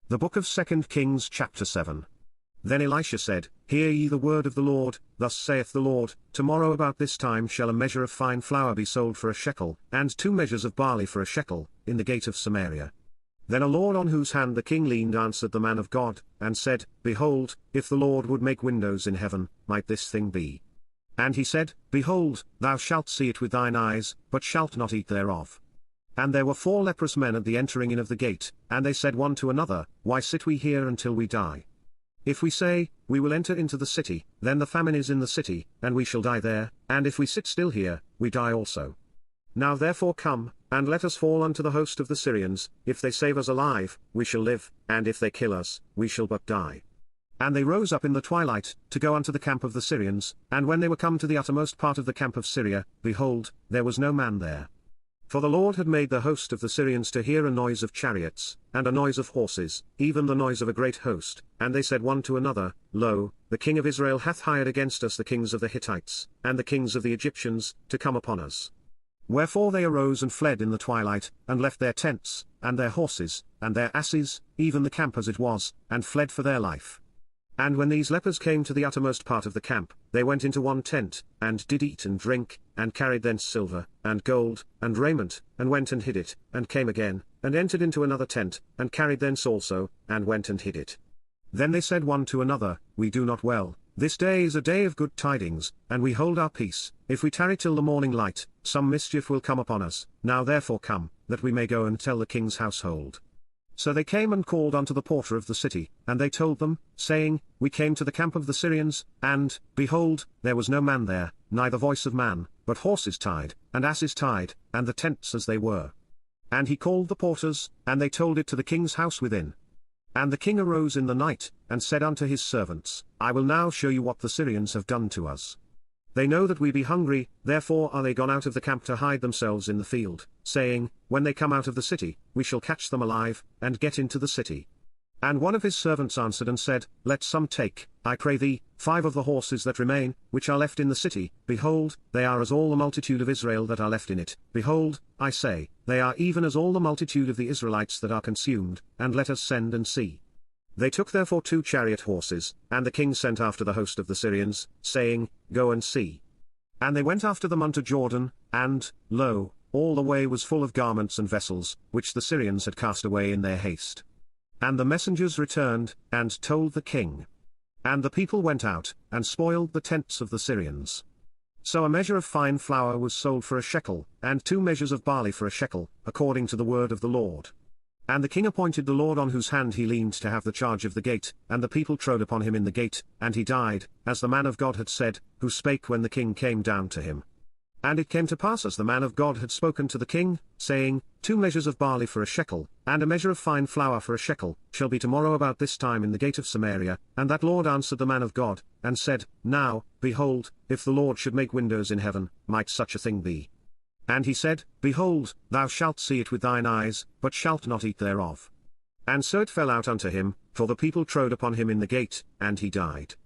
The book of 2 Kings chapter 7. Then Elisha said, Hear ye the word of the Lord, thus saith the Lord, Tomorrow about this time shall a measure of fine flour be sold for a shekel, and 2 measures of barley for a shekel, in the gate of Samaria. Then a Lord on whose hand the king leaned answered the man of God, and said, Behold, if the Lord would make windows in heaven, might this thing be? And he said, Behold, thou shalt see it with thine eyes, but shalt not eat thereof. And there were 4 leprous men at the entering in of the gate, and they said one to another, Why sit we here until we die? If we say, We will enter into the city, then the famine is in the city, and we shall die there, and if we sit still here, we die also. Now therefore come, and let us fall unto the host of the Syrians, if they save us alive, we shall live, and if they kill us, we shall but die. And they rose up in the twilight, to go unto the camp of the Syrians, and when they were come to the uttermost part of the camp of Syria, behold, there was no man there. For the Lord had made the host of the Syrians to hear a noise of chariots, and a noise of horses, even the noise of a great host, and they said one to another, Lo, the king of Israel hath hired against us the kings of the Hittites, and the kings of the Egyptians, to come upon us. Wherefore they arose and fled in the twilight, and left their tents, and their horses, and their asses, even the camp as it was, and fled for their life. And when these lepers came to the uttermost part of the camp, they went into one tent, and did eat and drink, and carried thence silver, and gold, and raiment, and went and hid it, and came again, and entered into another tent, and carried thence also, and went and hid it. Then they said one to another, We do not well, this day is a day of good tidings, and we hold our peace. If we tarry till the morning light, some mischief will come upon us. Now therefore come, that we may go and tell the king's household. So they came and called unto the porter of the city, and they told them, saying, We came to the camp of the Syrians, and, behold, there was no man there, neither voice of man, but horses tied, and asses tied, and the tents as they were. And he called the porters, and they told it to the king's house within. And the king arose in the night, and said unto his servants, I will now show you what the Syrians have done to us. They know that we be hungry, therefore are they gone out of the camp to hide themselves in the field, saying, When they come out of the city, we shall catch them alive, and get into the city. And one of his servants answered and said, Let some take, I pray thee, 5 of the horses that remain, which are left in the city. Behold, they are as all the multitude of Israel that are left in it. Behold, I say, they are even as all the multitude of the Israelites that are consumed, and let us send and see. They took therefore 2 chariot horses, and the king sent after the host of the Syrians, saying, Go and see. And they went after them unto Jordan, and, lo, all the way was full of garments and vessels, which the Syrians had cast away in their haste. And the messengers returned, and told the king. And the people went out, and spoiled the tents of the Syrians. So a measure of fine flour was sold for a shekel, and 2 measures of barley for a shekel, according to the word of the Lord. And the king appointed the Lord on whose hand he leaned to have the charge of the gate, and the people trode upon him in the gate, and he died, as the man of God had said, who spake when the king came down to him. And it came to pass as the man of God had spoken to the king, saying, 2 measures of barley for a shekel, and a measure of fine flour for a shekel, shall be tomorrow about this time in the gate of Samaria. And that Lord answered the man of God, and said, Now, behold, if the Lord should make windows in heaven, might such a thing be? And he said, Behold, thou shalt see it with thine eyes, but shalt not eat thereof. And so it fell out unto him, for the people trode upon him in the gate, and he died.